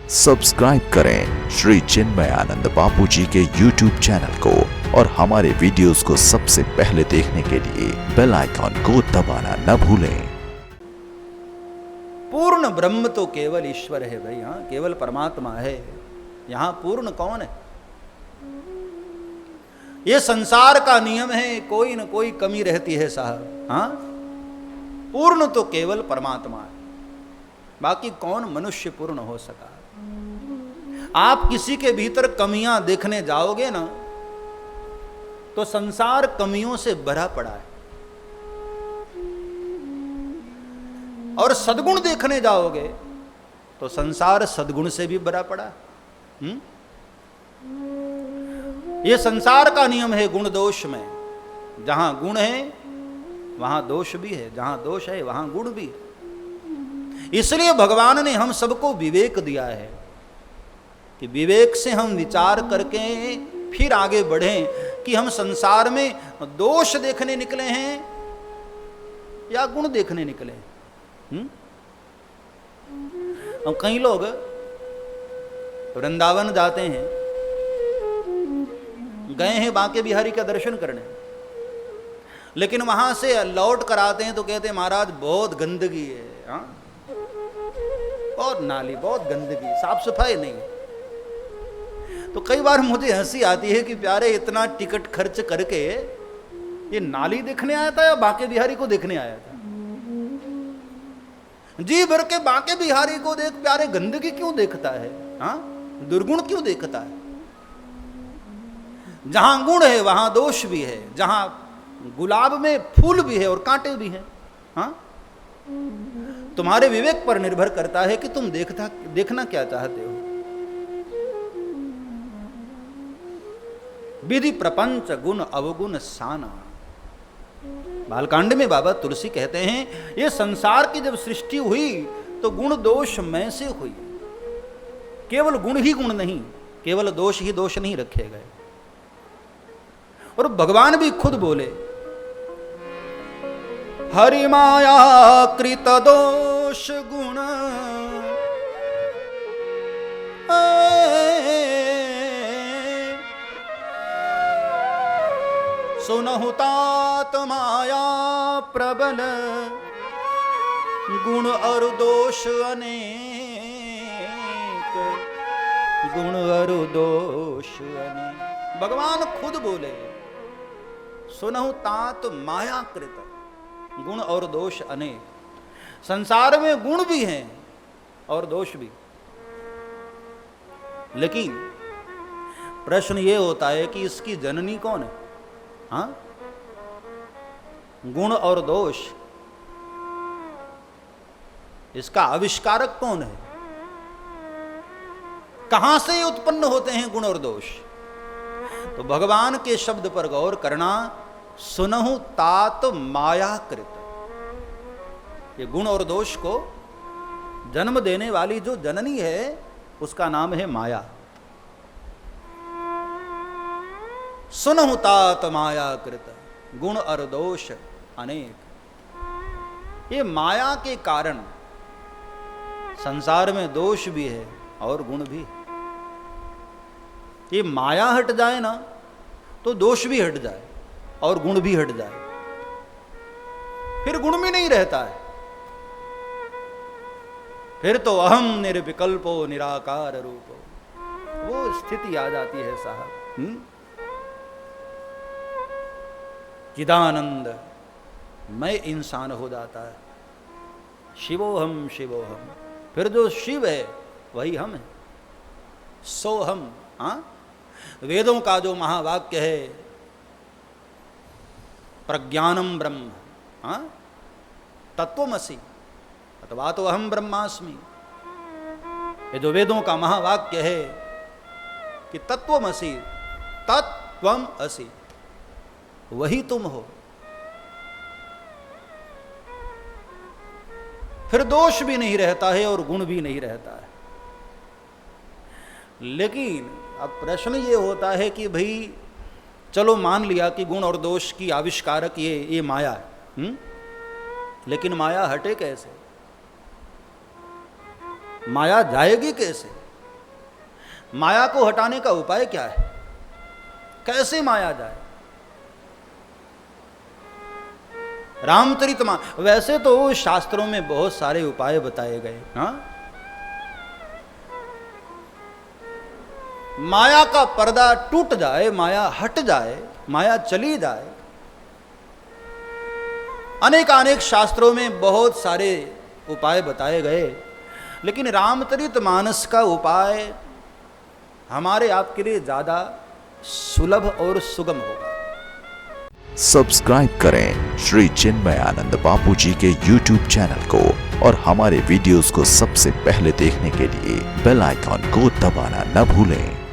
Subscribe करें श्री चिन्मयानंद बापू जी के YouTube channel को और हमारे वीडियोस को सबसे पहले देखने के लिए बेल आइकॉन को दबाना न भूलें। पूर्ण ब्रह्म तो केवल ईश्वर है भाई, हाँ केवल परमात्मा है। यहां पूर्ण कौन है? ये संसार का नियम है, कोई न कोई कमी रहती है साहब। हाँ, पूर्ण तो केवल परमात्मा है, बाकी कौन मनुष्य पूर्ण हो सका? आप किसी के भीतर कमियां देखने जाओगे ना तो संसार कमियों से भरा पड़ा है, और सद्गुण देखने जाओगे तो संसार सद्गुण से भी भरा पड़ा है। ये संसार का नियम है गुण दोष में। जहां गुण है वहां दोष भी है, जहां दोष है वहां गुण भी है। इसलिए भगवान ने हम सबको विवेक दिया है कि विवेक से हम विचार करके फिर आगे बढ़ें कि हम संसार में दोष देखने निकले हैं या गुण देखने निकले हैं। और कई लोग वृंदावन जाते हैं, गए हैं बांके बिहारी का दर्शन करने, लेकिन वहां से लौट कर आते हैं तो कहते हैं महाराज बहुत गंदगी है, हाँ बहुत नाली, बहुत गंदगी, साफ सफाई नहीं। तो कई बार मुझे हंसी आती है कि प्यारे इतना टिकट खर्च करके ये नाली देखने आया था या बांके बिहारी को देखने आया था? जी भर के बांके बिहारी को देख प्यारे, गंदगी क्यों देखता है? हाँ, दुर्गुण क्यों देखता है? जहां गुण है वहां दोष भी है, जहां गुलाब में फूल भी है और कांटे भी हैं। हाँ, तुम्हारे विवेक पर निर्भर करता है कि तुम देखना क्या चाहते हो। विधि प्रपंच गुण अवगुण साना। बालकांड में बाबा तुलसी कहते हैं ये संसार की जब सृष्टि हुई तो गुण दोष में से हुई। केवल गुण ही गुण नहीं, केवल दोष ही दोष नहीं रखे गए। और भगवान भी खुद बोले हरि माया कृत दोष गुण सुनहु तात माया प्रबल गुण और दोष अनेक, गुण और दोष अनेक। भगवान खुद बोले सुनहु तात माया कृत गुण और दोष अनेक। संसार में गुण भी हैं और दोष भी, लेकिन प्रश्न ये होता है कि इसकी जननी कौन है? हाँ, गुण और दोष, इसका आविष्कारक कौन है? कहां से उत्पन्न होते हैं गुण और दोष? तो भगवान के शब्द पर गौर करना, सुनहु तात मायाकृत। ये गुण और दोष को जन्म देने वाली जो जननी है उसका नाम है माया। सुनहु तात मायाकृत गुण और दोष अनेक। ये माया के कारण संसार में दोष भी है और गुण भी। ये माया हट जाए ना तो दोष भी हट जाए और गुण भी हट जाए, फिर गुण भी नहीं रहता है। फिर तो अहम निर्विकल्पो निराकार रूपो, वो स्थिति आ जाती है साहब। चिदानंद मैं इंसान हो जाता है। शिवोहम शिवोहम, फिर जो शिव है वही हम है। सोहम, हाँ, वेदों का जो महावाक्य है प्रज्ञानम ब्रह्म, हाँ, तत्वमसि अथवा तो अहम ब्रह्मास्मि, ये जो वेदों का महावाक्य है कि तत्वमसि, तत्वम असि, वही तुम हो। फिर दोष भी नहीं रहता है और गुण भी नहीं रहता है। लेकिन अब प्रश्न ये होता है कि भाई चलो मान लिया कि गुण और दोष की आविष्कारक ये माया है, लेकिन माया हटे कैसे? माया जाएगी कैसे? माया को हटाने का उपाय क्या है? कैसे माया जाए? रामचरितमानस, वैसे तो शास्त्रों में बहुत सारे उपाय बताए गए, हाँ? माया का पर्दा टूट जाए, माया हट जाए, माया चली जाए, अनेक शास्त्रों में बहुत सारे उपाय बताए गए, लेकिन रामचरितमानस का उपाय हमारे आपके लिए ज्यादा सुलभ और सुगम होगा। सब्सक्राइब करें श्री चिन्मयानंद बापू जी के YouTube चैनल को और हमारे वीडियोस को सबसे पहले देखने के लिए बेल आइकॉन को दबाना न भूलें।